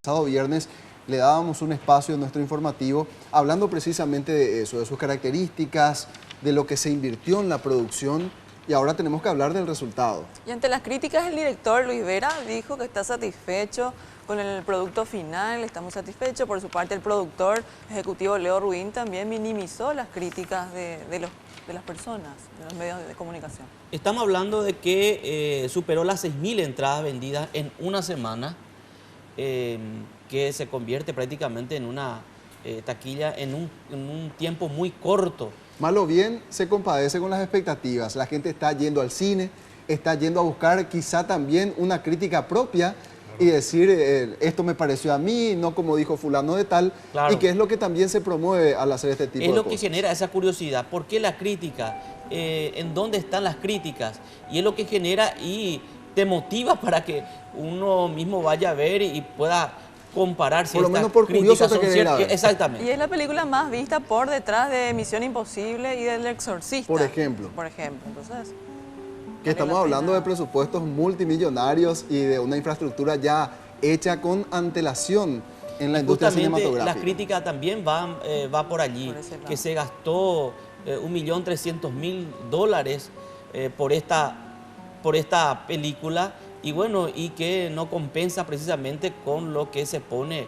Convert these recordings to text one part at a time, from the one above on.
pasado viernes le dábamos un espacio en nuestro informativo hablando precisamente de eso, de sus características, de lo que se invirtió en la producción y ahora tenemos que hablar del resultado. Y ante las críticas, el director Luis Vera dijo que está satisfecho con el producto final, está muy satisfecho. Por su parte, el productor ejecutivo Leo Ruin también minimizó las críticas de las personas, de los medios de comunicación. Estamos hablando de que superó las 6.000 entradas vendidas en una semana, que se convierte prácticamente en una taquilla en un tiempo muy corto. Mal o bien se compadece con las expectativas. La gente está yendo al cine, está yendo a buscar quizá también una crítica propia y decir, esto me pareció a mí, no como dijo fulano de tal, Claro. y que es lo que también se promueve al hacer este tipo de Es lo cosas. que genera esa curiosidad. ¿Por qué la crítica? ¿En dónde están las críticas? Y es lo que genera y te motiva para que uno mismo vaya a ver y pueda comparar si Por lo estas menos por curioso críticas te son querés ir a ciertas. ver. Exactamente. Y es la película más vista por detrás de Misión Imposible y del Exorcista. Por ejemplo. Por ejemplo, entonces... Que estamos hablando de presupuestos multimillonarios y de una infraestructura ya hecha con antelación en la industria Justamente cinematográfica. la crítica también va por allí, Por ese lado. que se gastó $1.300.000 por esta película y bueno, y que no compensa precisamente con lo que se pone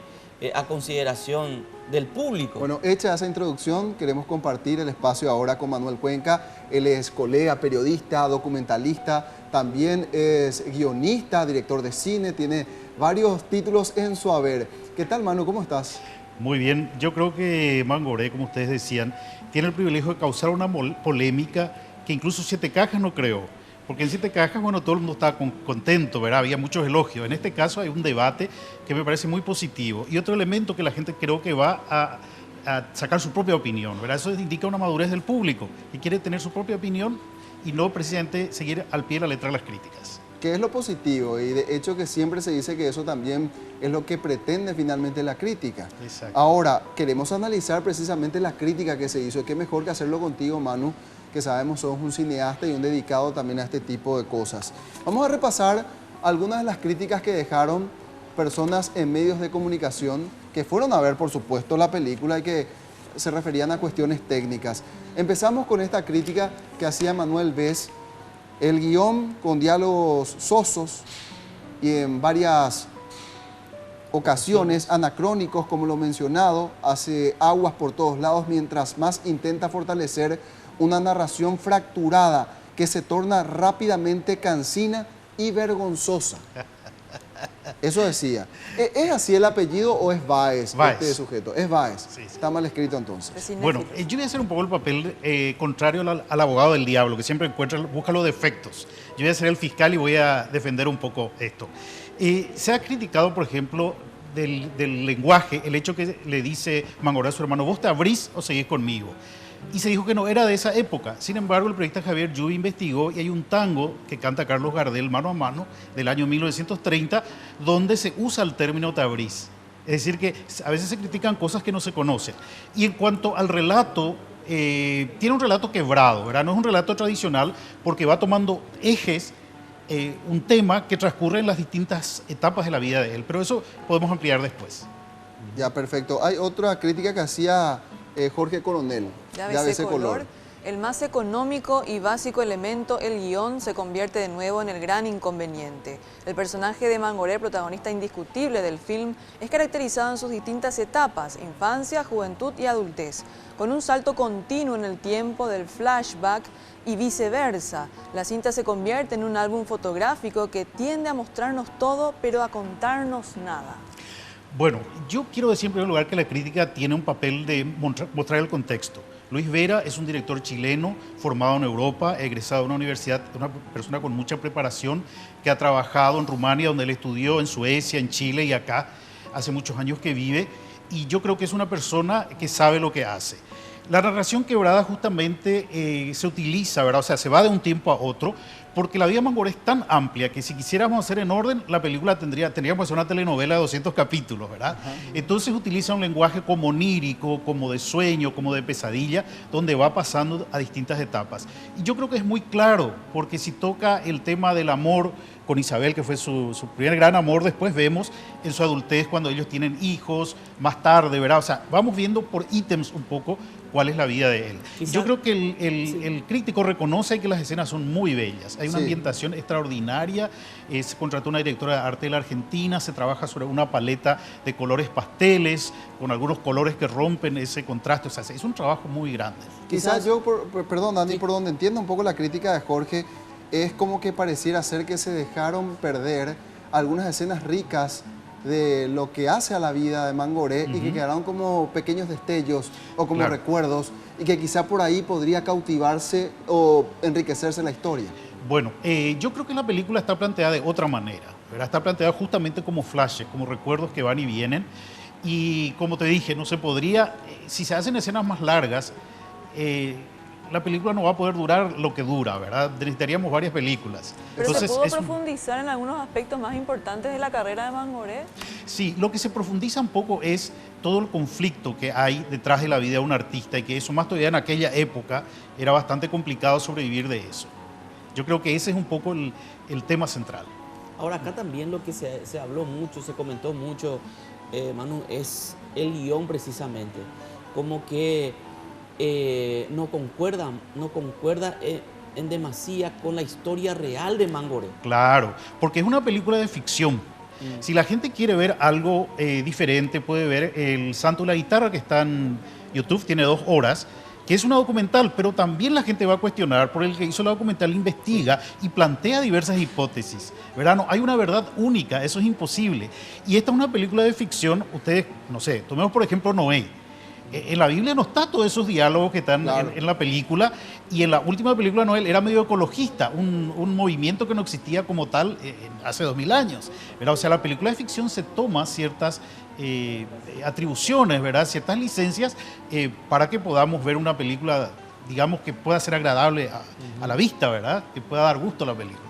a consideración del público. Bueno, hecha esa introducción, queremos compartir el espacio ahora con Manuel Cuenca. Él es colega, periodista, documentalista, también es guionista, director de cine, tiene varios títulos en su haber. ¿Qué tal, Manu? ¿Cómo estás? Muy bien, yo creo que Mangoré, como ustedes decían, tiene el privilegio de causar una polémica que incluso Siete Cajas no creó. Porque en Siete Cajas, bueno, todo el mundo estaba contento, ¿verdad? Había muchos elogios. En este caso hay un debate que me parece muy positivo. Y otro elemento que la gente creo que va a sacar su propia opinión, ¿verdad? Eso indica una madurez del público y quiere tener su propia opinión y no precisamente seguir al pie de la letra las críticas. ¿Qué es lo positivo? Y de hecho que siempre se dice que eso también es lo que pretende finalmente la crítica. Exacto. Ahora, queremos analizar precisamente la crítica que se hizo. Qué mejor que hacerlo contigo, Manu, que sabemos sos un cineasta y un dedicado también a este tipo de cosas. Vamos a repasar algunas de las críticas que dejaron personas en medios de comunicación que fueron a ver, por supuesto, la película y que se referían a cuestiones técnicas. Empezamos con esta crítica que hacía Manuel Vez. El guión con diálogos sosos y en varias ocasiones anacrónicos, como lo mencionado, hace aguas por todos lados mientras más intenta fortalecer una narración fracturada que se torna rápidamente cansina y vergonzosa. Eso decía. ¿Es así el apellido o es Báez, Báez. este sujeto? Es Báez. Sí, sí. Está mal escrito entonces. de cinéfilos. Bueno, yo voy a hacer un poco el papel contrario al abogado del diablo, que siempre busca los defectos. Yo voy a ser el fiscal y voy a defender un poco esto. Se ha criticado, por ejemplo, del lenguaje, el hecho que le dice Mangoré a su hermano, ¿vos te abrís o seguís conmigo? Y se dijo que no era de esa época. Sin embargo, el periodista Javier Yubi investigó y hay un tango que canta Carlos Gardel, Mano a Mano, del año 1930, donde se usa el término te abrís. Es decir, que a veces se critican cosas que no se conocen. Y en cuanto al relato, tiene un relato quebrado, ¿verdad? No es un relato tradicional porque va tomando ejes, un tema que transcurre en las distintas etapas de la vida de él. Pero eso podemos ampliar después. Ya, perfecto. Hay otra crítica que hacía Jorge Coronel, De de ABC Color. El más económico y básico elemento, el guión, se convierte de nuevo en el gran inconveniente. El personaje de Mangoré, protagonista indiscutible del film, es caracterizado en sus distintas etapas, infancia, juventud y adultez, con un salto continuo en el tiempo del flashback y viceversa. La cinta se convierte en un álbum fotográfico que tiende a mostrarnos todo, pero a contarnos nada. Bueno, yo quiero decir en primer lugar que la crítica tiene un papel de mostrar el contexto. Luis Vera es un director chileno formado en Europa, egresado de una universidad, una persona con mucha preparación que ha trabajado en Rumania, donde él estudió, en Suecia, en Chile y acá, hace muchos años que vive, y yo creo que es una persona que sabe lo que hace. La narración quebrada justamente se utiliza, ¿verdad? O sea, se va de un tiempo a otro, porque la vida de Mangoré es tan amplia que si quisiéramos hacer en orden, la película tendríamos que hacer una telenovela de 200 capítulos, ¿verdad? Entonces utiliza un lenguaje como onírico, como de sueño, como de pesadilla, donde va pasando a distintas etapas. Y yo creo que es muy claro, porque si toca el tema del amor con Isabel, que fue su primer gran amor, después vemos en su adultez cuando ellos tienen hijos, más tarde, ¿verdad? O sea, vamos viendo por ítems un poco cuál es la vida de él. Yo creo que el crítico reconoce que las escenas son muy bellas. Hay una ambientación extraordinaria. Se contrató una directora de arte de la Argentina, se trabaja sobre una paleta de colores pasteles, con algunos colores que rompen ese contraste. O sea, es un trabajo muy grande. Quizás yo, perdón Dani, por donde entiendo un poco la crítica de Jorge, es como que pareciera ser que se dejaron perder algunas escenas ricas de lo que hace a la vida de Mangoré y que quedaron como pequeños destellos o como recuerdos y que quizá por ahí podría cautivarse o enriquecerse la historia. Bueno, yo creo que la película está planteada de otra manera, ¿verdad? Está planteada justamente como flashes, como recuerdos que van y vienen. Y como te dije, no se podría, si se hacen escenas más largas, la película no va a poder durar lo que dura, ¿verdad? Necesitaríamos varias películas. ¿Pero entonces, se pudo profundizar en algunos aspectos más importantes de la carrera de Mangoré? Sí, lo que se profundiza un poco es todo el conflicto que hay detrás de la vida de un artista y que eso más todavía en aquella época era bastante complicado sobrevivir de eso. Yo creo que ese es un poco el tema central. Ahora acá también lo que se habló mucho, se comentó mucho, Manu, es el guión precisamente. Como que no concuerda en demasía con la historia real de Mangoré. Claro, porque es una película de ficción. Si la gente quiere ver algo diferente, puede ver El Santo y la Guitarra, que está en YouTube, tiene 2 horas, que es una documental, pero también la gente va a cuestionar, por el que hizo la documental investiga y plantea diversas hipótesis, ¿verdad? No hay una verdad única, eso es imposible. Y esta es una película de ficción, ustedes, no sé, tomemos por ejemplo Noé. En la Biblia no está todos esos diálogos que están en la película, y en la última película Noé era medio ecologista, un movimiento que no existía como tal hace 2000 años, ¿verdad? O sea, la película de ficción se toma ciertas atribuciones, ¿verdad? Ciertas licencias para que podamos ver una película, digamos, que pueda ser agradable a la vista, ¿verdad? Que pueda dar gusto a la película.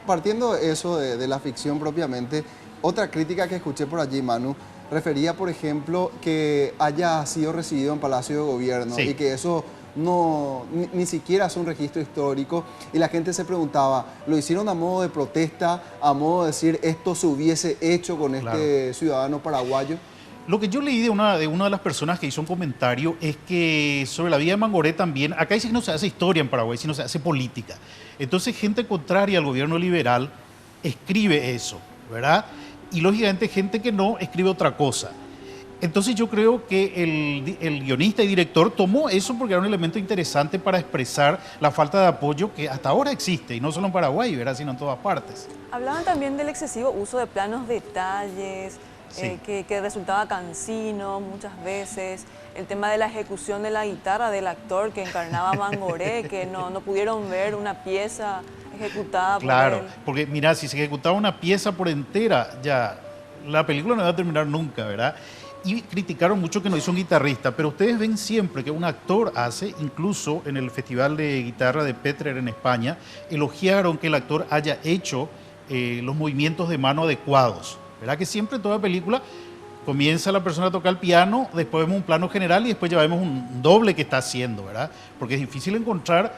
Partiendo de eso, de la ficción propiamente, otra crítica que escuché por allí, Manu, refería, por ejemplo, que haya sido recibido en Palacio de Gobierno y que eso ni siquiera es un registro histórico, y la gente se preguntaba, ¿lo hicieron a modo de protesta, a modo de decir esto se hubiese hecho con este ciudadano paraguayo? Lo que yo leí de una de las personas que hizo un comentario es que sobre la vida de Mangoré también, acá dice que no se hace historia en Paraguay, sino se hace política. Entonces gente contraria al gobierno liberal escribe eso, ¿verdad? Y lógicamente gente que no escribe otra cosa. Entonces yo creo que el guionista y director tomó eso porque era un elemento interesante para expresar la falta de apoyo que hasta ahora existe, y no solo en Paraguay, ¿verdad?, sino en todas partes. Hablaban también del excesivo uso de planos detalles, que resultaba cansino muchas veces, el tema de la ejecución de la guitarra del actor que encarnaba a Mangoré, que no pudieron ver una pieza ejecutada por él. Porque mira, si se ejecutaba una pieza por entera, ya la película no iba a terminar nunca, ¿verdad? Y criticaron mucho que no hizo un guitarrista, pero ustedes ven siempre que un actor hace, incluso en el Festival de Guitarra de Petrer en España, elogiaron que el actor haya hecho los movimientos de mano adecuados, ¿verdad? Que siempre en toda película comienza la persona a tocar el piano, después vemos un plano general y después ya vemos un doble que está haciendo, ¿verdad? Porque es difícil encontrar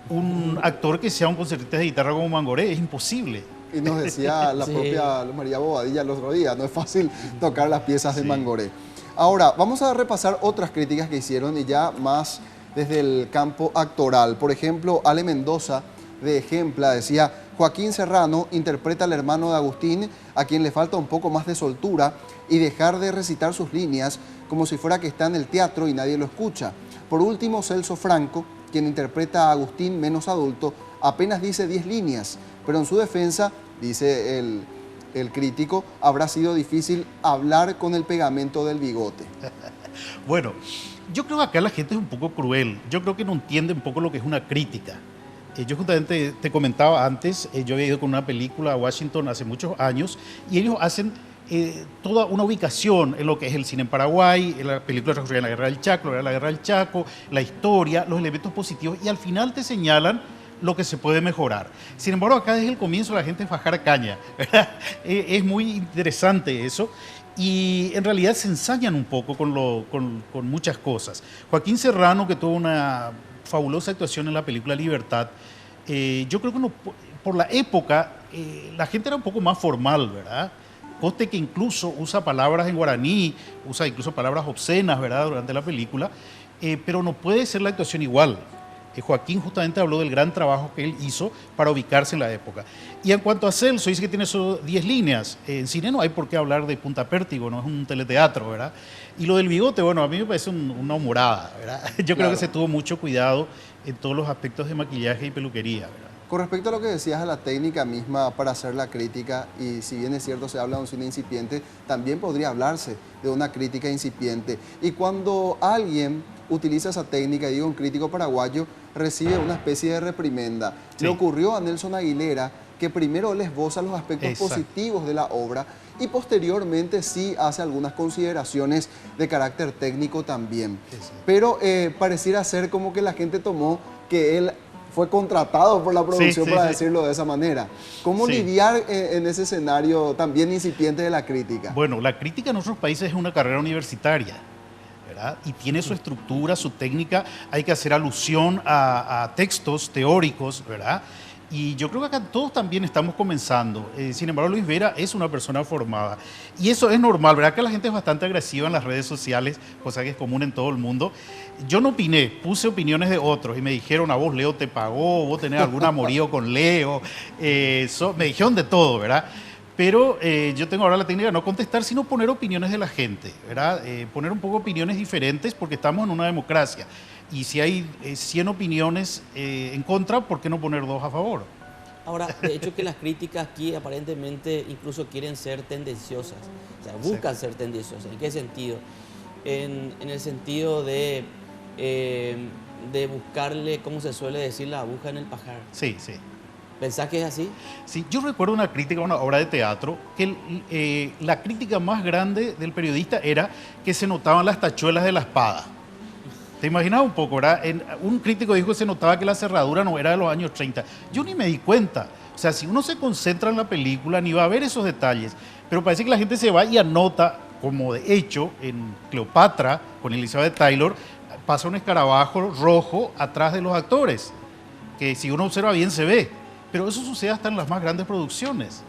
un actor que sea un concertista de guitarra como Mangoré, es imposible. Y nos decía la propia María Bobadilla el otro día, no es fácil tocar las piezas de Mangoré. Ahora, vamos a repasar otras críticas que hicieron y ya más desde el campo actoral. Por ejemplo, Ale Mendoza, de Ejempla, decía: Joaquín Serrano interpreta al hermano de Agustín, a quien le falta un poco más de soltura y dejar de recitar sus líneas como si fuera que está en el teatro y nadie lo escucha. Por último, Celso Franco, quien interpreta a Agustín menos adulto, apenas dice 10 líneas, pero en su defensa, dice el crítico, habrá sido difícil hablar con el pegamento del bigote. Bueno, yo creo que acá la gente es un poco cruel. Yo creo que no entiende un poco lo que es una crítica. Yo justamente te comentaba antes, yo había ido con una película a Washington hace muchos años y ellos hacen toda una ubicación en lo que es el cine en Paraguay, en la película transcurrida en la Guerra del Chaco, la Guerra del Chaco, la historia, los elementos positivos, y al final te señalan lo que se puede mejorar. Sin embargo, acá desde el comienzo la gente fajar caña, ¿verdad? Es muy interesante eso. Y en realidad se ensañan un poco con muchas cosas. Joaquín Serrano, que tuvo una fabulosa actuación en la película Libertad, yo creo que por la época la gente era un poco más formal, ¿verdad? Coste que incluso usa palabras en guaraní, usa incluso palabras obscenas, ¿verdad?, durante la película, pero no puede ser la actuación igual. Joaquín justamente habló del gran trabajo que él hizo para ubicarse en la época. Y en cuanto a Celso, dice que tiene solo 10 líneas. En cine no hay por qué hablar de Punta Pértigo, no es un teleteatro, ¿verdad? Y lo del bigote, bueno, a mí me parece una humorada, ¿verdad? Yo creo que se tuvo mucho cuidado en todos los aspectos de maquillaje y peluquería, ¿verdad? Con respecto a lo que decías, a la técnica misma para hacer la crítica, y si bien es cierto se habla de un cine incipiente, también podría hablarse de una crítica incipiente. Y cuando alguien utiliza esa técnica, digo un crítico paraguayo, recibe una especie de reprimenda. Sí. Le ocurrió a Nelson Aguilera que primero le esboza los aspectos Exacto. positivos de la obra y posteriormente sí hace algunas consideraciones de carácter técnico también. Sí, sí. Pero pareciera ser como que la gente tomó que él fue contratado por la producción, Sí, para sí. decirlo de esa manera. ¿Cómo Sí. lidiar en ese escenario también incipiente de la crítica? Bueno, la crítica en otros países es una carrera universitaria, ¿verdad? Y tiene su estructura, su técnica, hay que hacer alusión a textos teóricos, ¿verdad? Y yo creo que acá todos también estamos comenzando. Sin embargo, Luis Vera es una persona formada. Y eso es normal, ¿verdad? Que la gente es bastante agresiva en las redes sociales, cosa que es común en todo el mundo. Yo no opiné, puse opiniones de otros y me dijeron, a vos Leo te pagó, vos tenés algún amorío con Leo. Me dijeron de todo, ¿verdad? Pero yo tengo ahora la técnica de no contestar, sino poner opiniones de la gente, ¿verdad? Poner un poco opiniones diferentes porque estamos en una democracia. Y si hay 100 opiniones en contra, ¿por qué no poner 2 a favor? Ahora, de hecho que las críticas aquí aparentemente incluso quieren ser tendenciosas, o sea, buscan ser tendenciosas. ¿En qué sentido? En el sentido de buscarle, ¿cómo se suele decir? La aguja en el pajar. Sí, sí. ¿Pensás que es así? Sí, yo recuerdo una crítica a una obra de teatro que la crítica más grande del periodista era que se notaban las tachuelas de la espada. ¿Te imaginas un poco, verdad? Un crítico dijo que se notaba que la cerradura no era de los años 30. Yo ni me di cuenta. O sea, si uno se concentra en la película, ni va a ver esos detalles. Pero parece que la gente se va y anota, como de hecho en Cleopatra, con Elizabeth Taylor, pasa un escarabajo rojo atrás de los actores, que si uno observa bien se ve. Pero eso sucede hasta en las más grandes producciones,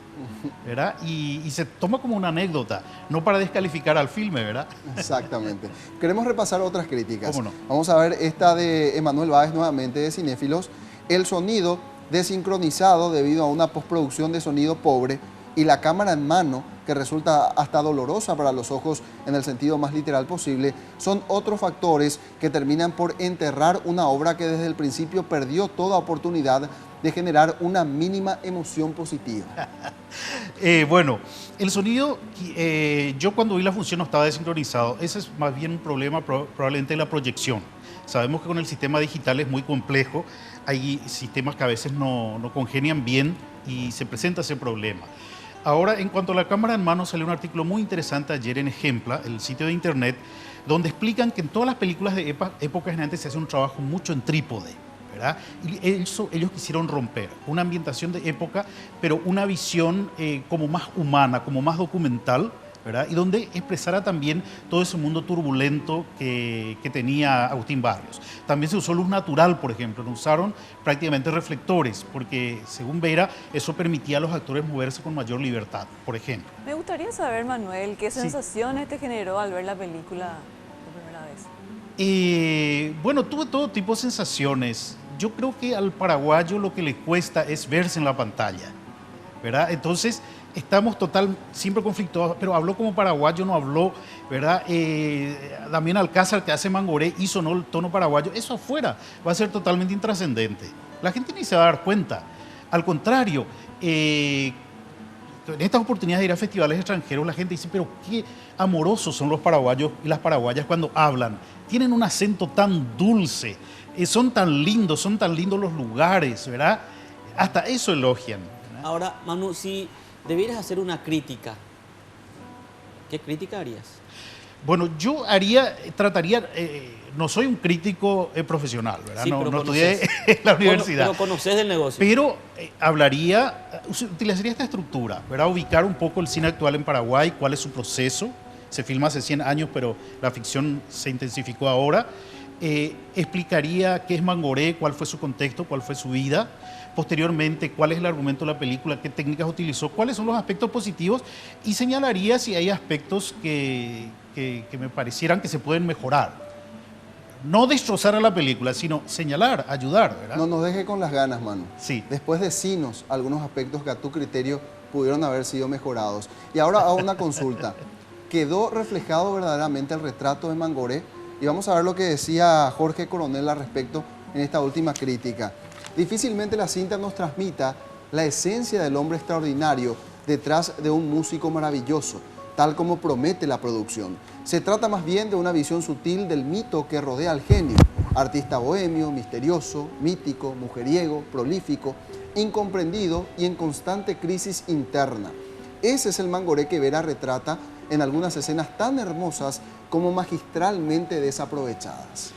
¿verdad? Y se toma como una anécdota, no para descalificar al filme, ¿verdad? Exactamente. Queremos repasar otras críticas. ¿Cómo no? Vamos a ver esta de Emanuel Báez, nuevamente de Cinéfilos. El sonido desincronizado debido a una postproducción de sonido pobre y la cámara en mano, que resulta hasta dolorosa para los ojos en el sentido más literal posible, son otros factores que terminan por enterrar una obra que desde el principio perdió toda oportunidad de generar una mínima emoción positiva. Bueno, el sonido, yo cuando vi la función no estaba desincronizado. Ese es más bien un problema probablemente de la proyección. Sabemos que con el sistema digital es muy complejo, hay sistemas que a veces no congenian bien y se presenta ese problema. Ahora, en cuanto a la cámara en mano, salió un artículo muy interesante ayer en Ejempla, el sitio de internet, donde explican que en todas las películas de épocas antes se hace un trabajo mucho en trípode, ¿verdad? Y ellos quisieron romper una ambientación de época, pero una visión como más humana, como más documental, ¿verdad? Y donde expresara también todo ese mundo turbulento que tenía Agustín Barrios. También se usó luz natural, por ejemplo, no usaron prácticamente reflectores, porque según Vera, eso permitía a los actores moverse con mayor libertad, por ejemplo. Me gustaría saber, Manuel, ¿qué Sí. sensaciones te generó al ver la película por primera vez? Bueno, tuve todo tipo de sensaciones. Yo creo que al paraguayo lo que le cuesta es verse en la pantalla, ¿verdad? Entonces, estamos siempre conflictuados, pero habló como paraguayo, no habló, ¿verdad? Damián Alcázar, que hace Mangoré, hizo no el tono paraguayo. Eso afuera va a ser totalmente intrascendente. La gente ni se va a dar cuenta. Al contrario, en estas oportunidades de ir a festivales extranjeros, la gente dice, pero qué amorosos son los paraguayos y las paraguayas cuando hablan. Tienen un acento tan dulce, son tan lindos los lugares, ¿verdad? Hasta eso elogian. ¿Verdad? Ahora, Manu, si debieras hacer una crítica ¿Qué crítica harías? Bueno, yo trataría, no soy un crítico profesional, ¿verdad? Sí, no pero no estudié en la universidad. Pero conoces del negocio. Pero utilizaría esta estructura, ¿verdad? Ubicar un poco el cine actual en Paraguay, cuál es su proceso. Se filma hace 100 años, pero la ficción se intensificó ahora. Explicaría qué es Mangoré, cuál fue su contexto, cuál fue su vida. Posteriormente, cuál es el argumento de la película, qué técnicas utilizó, cuáles son los aspectos positivos y señalaría si hay aspectos que me parecieran que se pueden mejorar. No destrozar a la película, sino señalar, ayudar, ¿verdad? No nos deje con las ganas, Manu. Sí. Después decinos algunos aspectos que a tu criterio pudieron haber sido mejorados. Y ahora hago una consulta. ¿Quedó reflejado verdaderamente el retrato de Mangoré? Y vamos a ver lo que decía Jorge Coronel al respecto en esta última crítica. Difícilmente la cinta nos transmita la esencia del hombre extraordinario detrás de un músico maravilloso, tal como promete la producción. Se trata más bien de una visión sutil del mito que rodea al genio, artista bohemio, misterioso, mítico, mujeriego, prolífico, incomprendido y en constante crisis interna. Ese es el Mangoré que Vera retrata en algunas escenas tan hermosas como magistralmente desaprovechadas.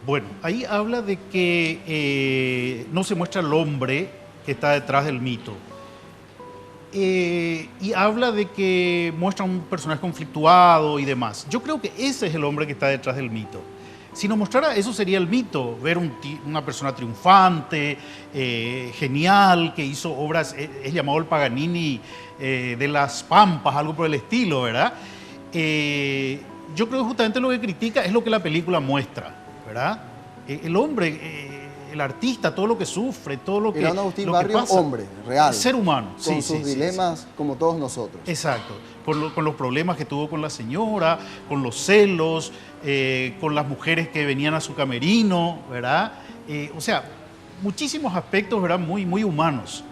Bueno, ahí habla de que no se muestra el hombre que está detrás del mito. Y habla de que muestra un personaje conflictuado y demás. Yo creo que ese es el hombre que está detrás del mito. Si nos mostrara eso sería el mito, ver una persona triunfante, genial, que hizo obras, es llamado el Paganini de las Pampas, algo por el estilo, ¿verdad? Yo creo que justamente lo que critica es lo que la película muestra, ¿verdad? El hombre, el artista, todo lo que sufre, todo lo que Era un Agustín lo que Barrios, pasa. hombre, real. Ser humano, sí, con sus dilemas, como todos nosotros. Exacto, con los problemas que tuvo con la señora, con los celos, con las mujeres que venían a su camerino, ¿verdad? O sea, muchísimos aspectos, ¿verdad? Muy, muy humanos.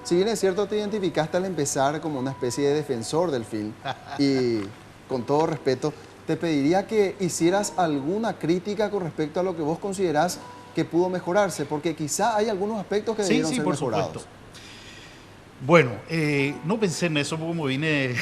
Si bien es cierto, te identificaste al empezar como una especie de defensor del film y con todo respeto, te pediría que hicieras alguna crítica con respecto a lo que vos considerás que pudo mejorarse, porque quizá hay algunos aspectos que debieron ser por mejorados. supuesto. Bueno, no pensé en eso porque me vine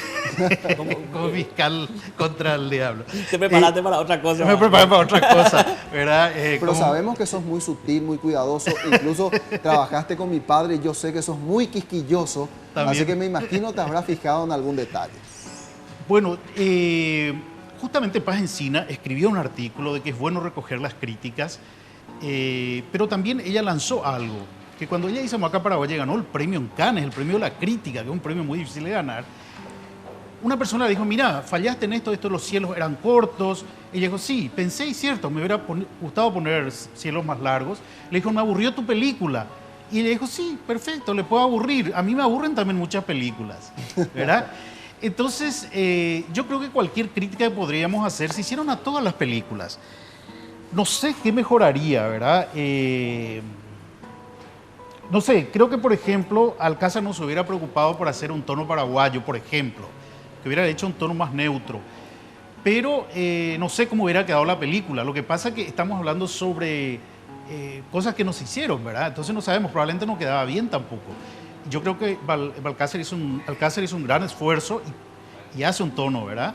como fiscal contra el diablo. Te preparaste para otra cosa. Me preparé para otra cosa, ¿verdad? Pero sabemos que sos muy sutil, muy cuidadoso, incluso trabajaste con mi padre y yo sé que sos muy quisquilloso, También. así que me imagino te habrás fijado en algún detalle. Bueno, justamente Paz Encina escribió un artículo de que es bueno recoger las críticas, pero también ella lanzó algo, que cuando ella hizo Maca Paraguaya ganó el premio en Cannes, el premio de la crítica, que es un premio muy difícil de ganar. Una persona le dijo, mira, fallaste en esto los cielos eran cortos. Ella dijo, sí, pensé y cierto, me hubiera gustado poner cielos más largos. Le dijo, me aburrió tu película. Y le dijo, sí, perfecto, le puedo aburrir. A mí me aburren también muchas películas, ¿verdad? Entonces, yo creo que cualquier crítica que podríamos hacer se hicieron a todas las películas. No sé qué mejoraría, ¿verdad? No sé, creo que, por ejemplo, Alcázar no se hubiera preocupado por hacer un tono paraguayo, por ejemplo, que hubiera hecho un tono más neutro. Pero no sé cómo hubiera quedado la película. Lo que pasa es que estamos hablando sobre cosas que no se hicieron, ¿verdad? Entonces no sabemos, probablemente no quedaba bien tampoco. Yo creo que Alcázar hizo un gran esfuerzo y hace un tono, ¿verdad?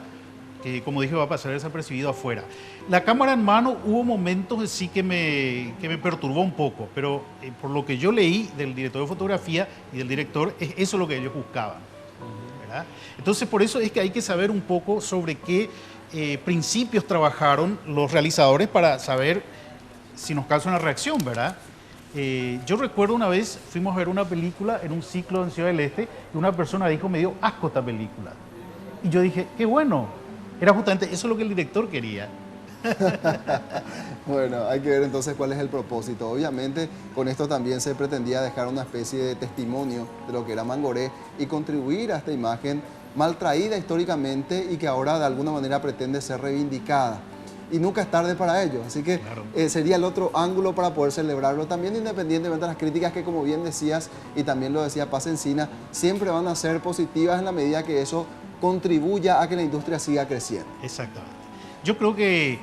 Que, como dije, va a pasar desapercibido afuera. La cámara en mano, hubo momentos sí que me perturbó un poco, pero por lo que yo leí del director de fotografía y del director, es eso lo que ellos buscaban, ¿verdad? Entonces, por eso es que hay que saber un poco sobre qué principios trabajaron los realizadores para saber si nos causa una reacción, ¿verdad? Yo recuerdo una vez, fuimos a ver una película en un ciclo en Ciudad del Este y una persona dijo, me dio asco esta película. Y yo dije, qué bueno, era justamente eso lo que el director quería. Bueno, hay que ver entonces cuál es el propósito. Obviamente, con esto también se pretendía dejar una especie de testimonio de lo que era Mangoré y contribuir a esta imagen mal traída históricamente y que ahora de alguna manera pretende ser reivindicada. Y nunca es tarde para ello, así que Claro. Sería el otro ángulo para poder celebrarlo, también independientemente de las críticas que, como bien decías, y también lo decía Paz Encina, siempre van a ser positivas en la medida que eso contribuya a que la industria siga creciendo. Exactamente. Yo creo que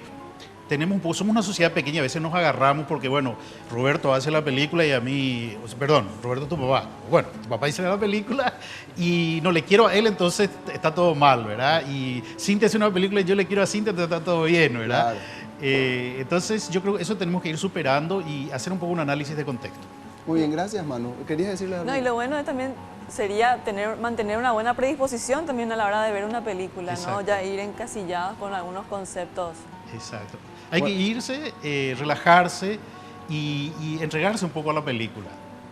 tenemos un poco, somos una sociedad pequeña, a veces nos agarramos porque, bueno, Roberto hace la película y a mí, o sea, perdón, Roberto tu papá, bueno, tu papá hizo la película y no le quiero a él, entonces está todo mal, ¿verdad? Y Cintia hace una película y yo le quiero a Cintia, entonces está todo bien, ¿verdad? Claro. Entonces yo creo que eso tenemos que ir superando y hacer un poco un análisis de contexto. Muy bien, gracias, Manu. ¿Querías decirle algo? No, y lo bueno es también sería mantener una buena predisposición también a la hora de ver una película, ¿no? Exacto. Ya ir encasillados con algunos conceptos. Exacto. Hay que irse, relajarse y entregarse un poco a la película.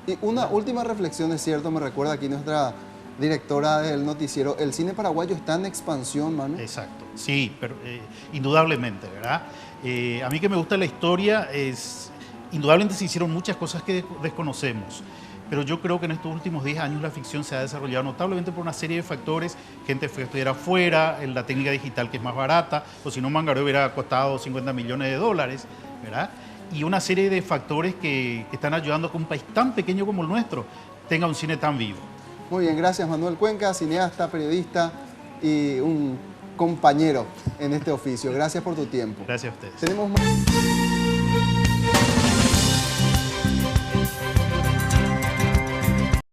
Y una última reflexión, es cierto, me recuerda aquí nuestra directora del noticiero, el cine paraguayo está en expansión, Manu. Exacto, sí, pero indudablemente, ¿verdad? A mí que me gusta la historia, indudablemente se hicieron muchas cosas que desconocemos, pero yo creo que en estos últimos 10 años la ficción se ha desarrollado notablemente por una serie de factores. Gente fue a estudiar afuera, en la técnica digital que es más barata, o si no Mangaró hubiera costado $50 millones, ¿verdad? Y una serie de factores que están ayudando a que un país tan pequeño como el nuestro tenga un cine tan vivo. Muy bien, gracias Manuel Cuenca, cineasta, periodista y un compañero en este oficio. Gracias por tu tiempo. Gracias a ustedes. Tenemos más...